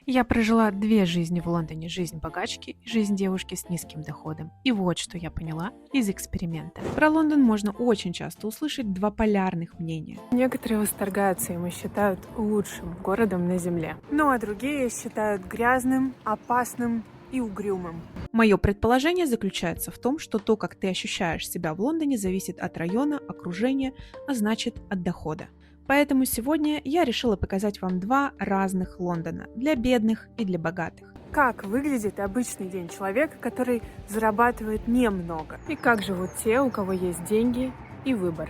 Я прожила две жизни в Лондоне: жизнь богачки и жизнь девушки с низким доходом. И вот что я поняла из эксперимента. Про Лондон можно очень часто услышать два полярных мнения. Некоторые восторгаются им и считают лучшим городом на Земле. Ну а другие считают грязным, опасным и угрюмым. Мое предположение заключается в том, что то, как ты ощущаешь себя в Лондоне, зависит от района, окружения, а значит от дохода. Поэтому сегодня я решила показать вам два разных Лондона для бедных и для богатых. Как выглядит обычный день человека, который зарабатывает немного? И как живут те, у кого есть деньги и выбор?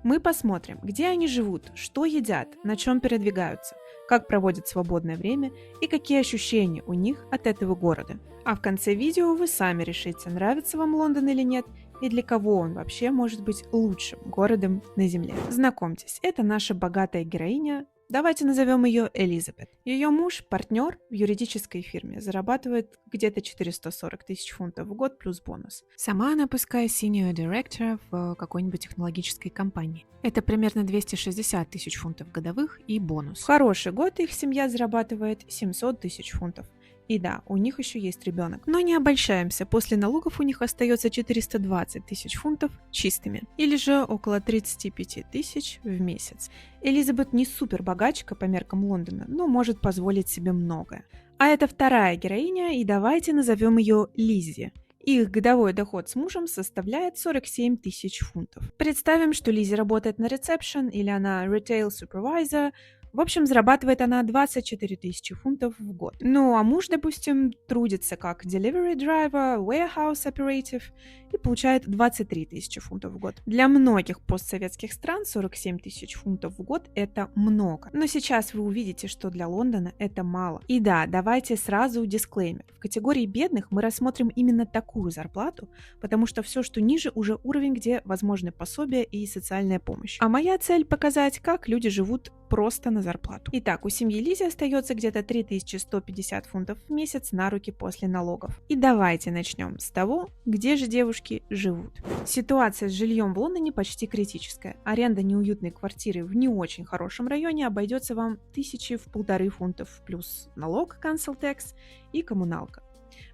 Мы посмотрим, где они живут, что едят, на чем передвигаются, как проводят свободное время и какие ощущения у них от этого города. А в конце видео вы сами решите, нравится вам Лондон или нет, и для кого он вообще может быть лучшим городом на Земле. Знакомьтесь, это наша богатая героиня. Давайте назовем ее Элизабет. Ее муж – партнер в юридической фирме, зарабатывает где-то 440 тысяч фунтов в год плюс бонус. Сама она пускай senior director в какой-нибудь технологической компании. Это примерно 260 тысяч фунтов годовых и бонус. В хороший год их семья зарабатывает 700 тысяч фунтов. И да, у них еще есть ребенок. Но не обольщаемся, после налогов у них остается 420 тысяч фунтов чистыми. Или же около 35 тысяч в месяц. Элизабет не супер богачка по меркам Лондона, но может позволить себе многое. А это вторая героиня, и давайте назовем ее Лиззи. Их годовой доход с мужем составляет 47 тысяч фунтов. Представим, что Лиззи работает на ресепшн или она retail supervisor. В общем, зарабатывает она 24 тысячи фунтов в год. Ну, а муж, допустим, трудится как delivery driver, warehouse operative и получает 23 тысячи фунтов в год. Для многих постсоветских стран 47 тысяч фунтов в год – это много. Но сейчас вы увидите, что для Лондона это мало. И да, давайте сразу дисклеймер. В категории бедных мы рассмотрим именно такую зарплату, потому что все, что ниже, уже уровень, где возможны пособия и социальная помощь. А моя цель – показать, как люди живут просто на зарплату. Итак, у семьи Лизи остается где-то 3150 фунтов в месяц на руки после налогов. И давайте начнем с того, где же девушки живут. Ситуация с жильем в Лондоне почти критическая. Аренда неуютной квартиры в не очень хорошем районе обойдется вам 1500 фунтов плюс налог, council tax и коммуналка.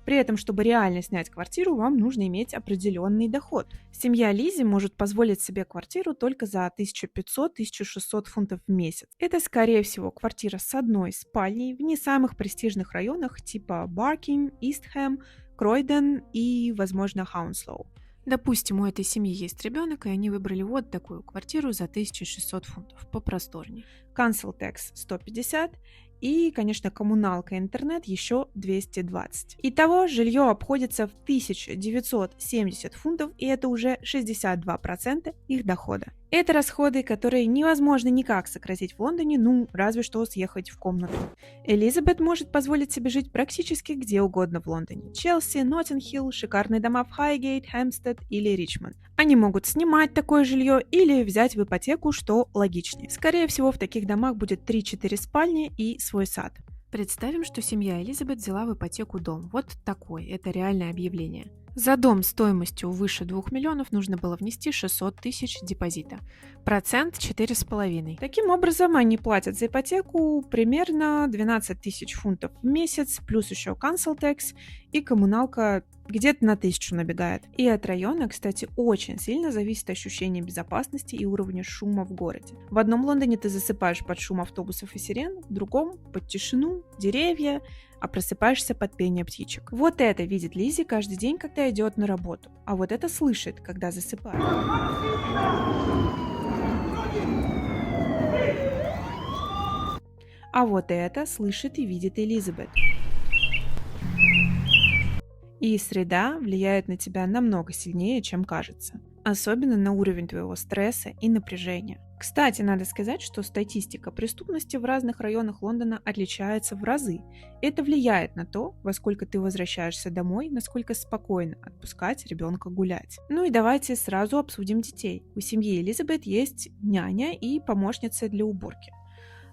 При этом, чтобы реально снять квартиру, вам нужно иметь определенный доход. Семья Лизи может позволить себе квартиру только за 1500-1600 фунтов в месяц. Это, скорее всего, квартира с одной спальней в не самых престижных районах типа Баркинг, Истхэм, Кройден и, возможно, Хаунслоу. Допустим, у этой семьи есть ребенок, и они выбрали вот такую квартиру за 1600 фунтов, попросторнее. Council tax 150 и, конечно, коммуналка и интернет еще 220. Итого жилье обходится в 1970 фунтов, и это уже 62% их дохода. Это расходы, которые невозможно никак сократить в Лондоне, ну, разве что съехать в комнату. Элизабет может позволить себе жить практически где угодно в Лондоне. Челси, Ноттинг-Хилл, шикарные дома в Хайгейт, Хэмпстед или Ричмонд. Они могут снимать такое жилье или взять в ипотеку, что логичнее. Скорее всего, в таких домах будет 3-4 спальни и свой сад. Представим, что семья Элизабет взяла в ипотеку дом. Вот такой, это реальное объявление. За дом стоимостью выше 2 миллионов нужно было внести 600 тысяч депозита. Процент 4,5. Таким образом, они платят за ипотеку примерно 12 тысяч фунтов в месяц, плюс еще council tax и коммуналка где-то на 1000 набегает. И от района, кстати, очень сильно зависит ощущение безопасности и уровня шума в городе. В одном Лондоне ты засыпаешь под шум автобусов и сирен, в другом – под тишину, деревья, а просыпаешься под пение птичек. Вот это видит Лиззи каждый день, когда идет на работу, а вот это слышит, когда засыпает. А вот это слышит и видит Элизабет. И среда влияет на тебя намного сильнее, чем кажется. Особенно на уровень твоего стресса и напряжения. Кстати, надо сказать, что статистика преступности в разных районах Лондона отличается в разы. Это влияет на то, во сколько ты возвращаешься домой, насколько спокойно отпускать ребенка гулять. Ну и давайте сразу обсудим детей. У семьи Элизабет есть няня и помощница для уборки.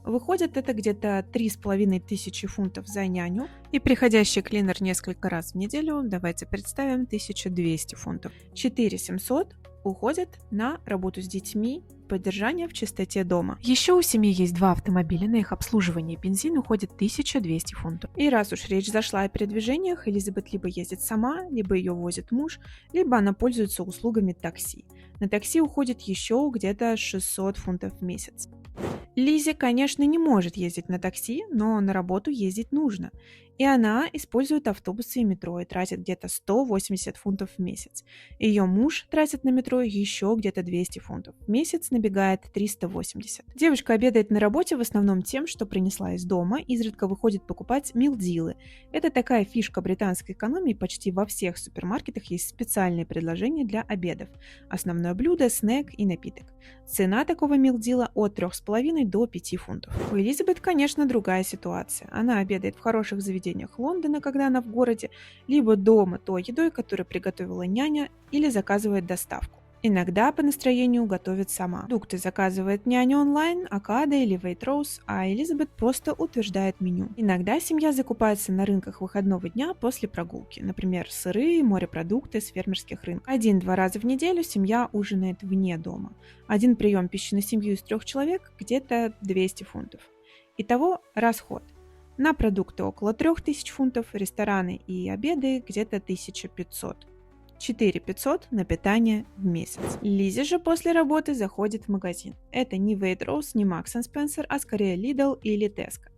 Выходит, это где-то 3500 фунтов за няню, и приходящий клинер несколько раз в неделю, давайте представим, 1200 фунтов. 4700 уходят на работу с детьми, поддержание в чистоте дома. Еще у семьи есть 2 автомобиля, на их обслуживание и бензин уходит 1200 фунтов. И раз уж речь зашла о передвижениях, Элизабет либо ездит сама, либо ее возит муж, либо она пользуется услугами такси. На такси уходит еще где-то 600 фунтов в месяц. Лизе, конечно, не может ездить на такси, но на работу ездить нужно. И она использует автобусы и метро и тратит где-то 180 фунтов в месяц. Ее муж тратит на метро еще где-то 200 фунтов. В месяц набегает 380. Девушка обедает на работе в основном тем, что принесла из дома, изредка выходит покупать милдилы. Это такая фишка британской экономии, почти во всех супермаркетах есть специальные предложения для обедов. Основное блюдо, снэк и напиток. Цена такого милдила от 3,5 до 5 фунтов. У Элизабет, конечно, другая ситуация. Она обедает в хороших заведениях Лондона, когда она в городе, либо дома той едой, которую приготовила няня, или заказывает доставку. Иногда по настроению готовит сама. Продукты заказывает няня онлайн, Акада или Waitrose, а Элизабет просто утверждает меню. Иногда семья закупается на рынках выходного дня после прогулки, например, сыры, морепродукты с фермерских рынков. 1-2 раза в неделю семья ужинает вне дома. Один прием пищи на семью из 3 человек где-то 200 фунтов. Итого расход. На продукты около 3000 фунтов, рестораны и обеды где-то 1500. 4500 на питание в месяц. Лизи же после работы заходит в магазин. Это не Waitrose, не Marks & Spencer, а скорее Lidl или Tesco.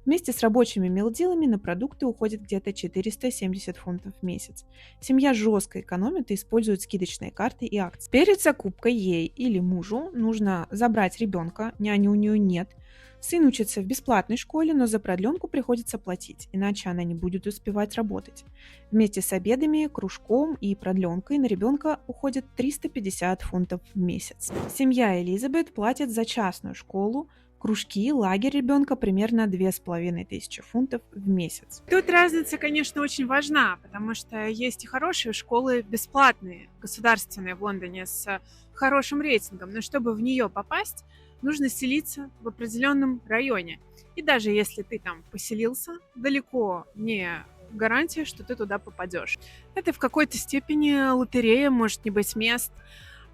Вместе с рабочими милдилами на продукты уходит где-то 470 фунтов в месяц. Семья жестко экономит и использует скидочные карты и акции. Перед закупкой ей или мужу нужно забрать ребенка, няни у нее нет. Сын учится в бесплатной школе, но за продленку приходится платить, иначе она не будет успевать работать. Вместе с обедами, кружком и продленкой на ребенка уходит 350 фунтов в месяц. Семья Элизабет платит за частную школу, кружки, лагерь ребенка примерно 2500 фунтов в месяц. Тут разница, конечно, очень важна, потому что есть и хорошие школы бесплатные, государственные в Лондоне с хорошим рейтингом, но чтобы в нее попасть, нужно селиться в определенном районе. И даже если ты там поселился, далеко не гарантия, что ты туда попадешь. Это в какой-то степени лотерея, может не быть мест.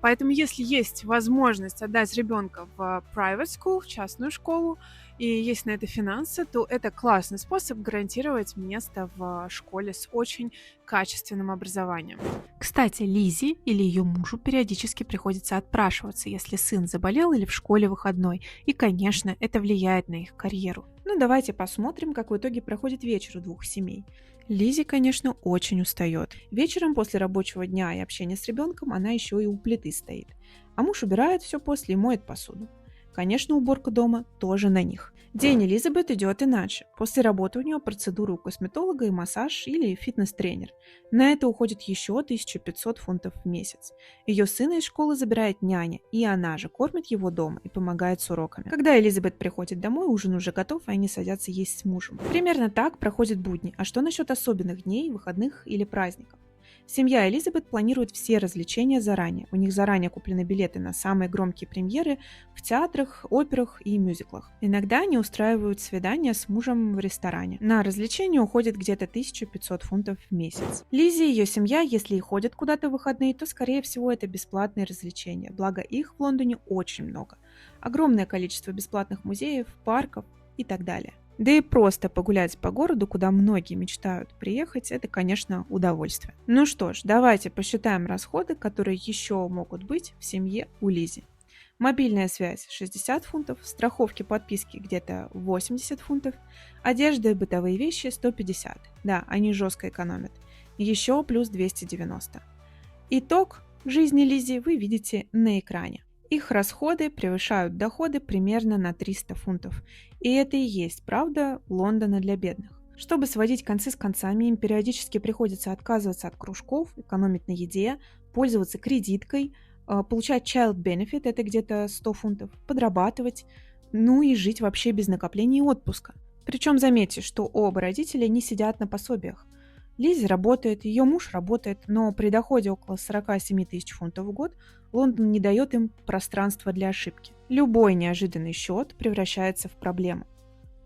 Поэтому если есть возможность отдать ребенка в private school, в частную школу, и есть на это финансы, то это классный способ гарантировать место в школе с очень качественным образованием. Кстати, Лизи или ее мужу периодически приходится отпрашиваться, если сын заболел или в школе выходной. И, конечно, это влияет на их карьеру. Ну, давайте посмотрим, как в итоге проходит вечер у 2 семей. Лизи, конечно, очень устает. Вечером после рабочего дня и общения с ребенком она еще и у плиты стоит. А муж убирает все после и моет посуду. Конечно, уборка дома тоже на них. День Элизабет идет иначе. После работы у нее процедура у косметолога и массаж или фитнес-тренер. На это уходит еще 1500 фунтов в месяц. Ее сына из школы забирает няня, и она же кормит его дома и помогает с уроками. Когда Элизабет приходит домой, ужин уже готов, и они садятся есть с мужем. Примерно так проходят будни. А что насчет особенных дней, выходных или праздников? Семья Элизабет планирует все развлечения заранее. У них заранее куплены билеты на самые громкие премьеры в театрах, операх и мюзиклах. Иногда они устраивают свидания с мужем в ресторане. На развлечения уходит где-то 1500 фунтов в месяц. Лизи и ее семья, если и ходят куда-то в выходные, то, скорее всего, это бесплатные развлечения. Благо их в Лондоне очень много. Огромное количество бесплатных музеев, парков и так далее. Да и просто погулять по городу, куда многие мечтают приехать, это, конечно, удовольствие. Ну что ж, давайте посчитаем расходы, которые еще могут быть в семье у Лизи. Мобильная связь 60 фунтов, страховки, подписки где-то 80 фунтов, одежда и бытовые вещи 150. Да, они жестко экономят. Еще плюс 290. Итог жизни Лизи вы видите на экране. Их расходы превышают доходы примерно на 300 фунтов. И это и есть правда Лондона для бедных. Чтобы сводить концы с концами, им периодически приходится отказываться от кружков, экономить на еде, пользоваться кредиткой, получать child benefit, это где-то 100 фунтов, подрабатывать, ну и жить вообще без накоплений и отпуска. Причем заметьте, что оба родителя не сидят на пособиях. Лизи работает, ее муж работает, но при доходе около 47 тысяч фунтов в год Лондон не дает им пространства для ошибки. Любой неожиданный счет превращается в проблему.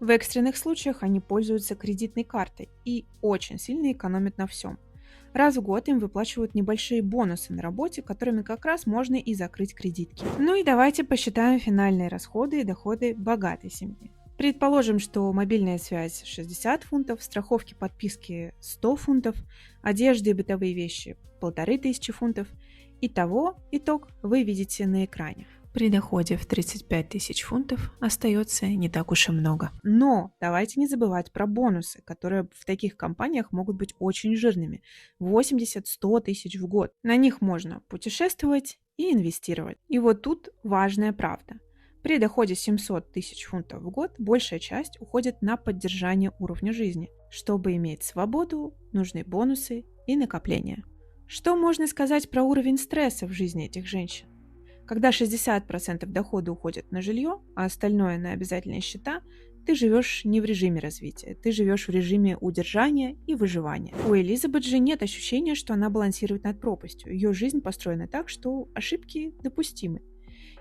В экстренных случаях они пользуются кредитной картой и очень сильно экономят на всем. Раз в год им выплачивают небольшие бонусы на работе, которыми как раз можно и закрыть кредитки. Ну и давайте посчитаем финальные расходы и доходы богатой семьи. Предположим, что мобильная связь 60 фунтов, страховки подписки 100 фунтов, одежды и бытовые вещи 1500 фунтов. Итого, итог вы видите на экране. При доходе в 35 тысяч фунтов остается не так уж и много. Но давайте не забывать про бонусы, которые в таких компаниях могут быть очень жирными. 80-100 тысяч в год. На них можно путешествовать и инвестировать. И вот тут важная правда. При доходе 700 тысяч фунтов в год большая часть уходит на поддержание уровня жизни. Чтобы иметь свободу, нужны бонусы и накопления. Что можно сказать про уровень стресса в жизни этих женщин? Когда 60% дохода уходит на жилье, а остальное на обязательные счета, ты живешь не в режиме развития, ты живешь в режиме удержания и выживания. У Элизабет же нет ощущения, что она балансирует над пропастью. Ее жизнь построена так, что ошибки допустимы.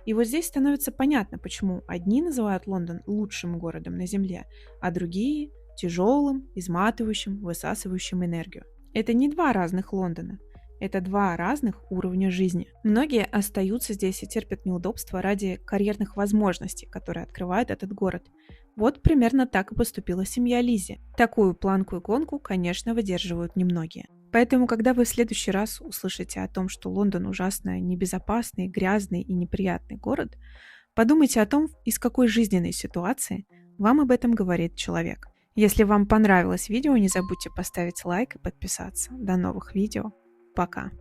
И вот здесь становится понятно, почему одни называют Лондон лучшим городом на Земле, а другие – тяжелым, изматывающим, высасывающим энергию. Это не два разных Лондона. Это два разных уровня жизни. Многие остаются здесь и терпят неудобства ради карьерных возможностей, которые открывает этот город. Вот примерно так и поступила семья Лиззи. Такую планку и гонку, конечно, выдерживают немногие. Поэтому, когда вы в следующий раз услышите о том, что Лондон ужасно небезопасный, грязный и неприятный город, подумайте о том, из какой жизненной ситуации вам об этом говорит человек. Если вам понравилось видео, не забудьте поставить лайк и подписаться. До новых видео. Пока.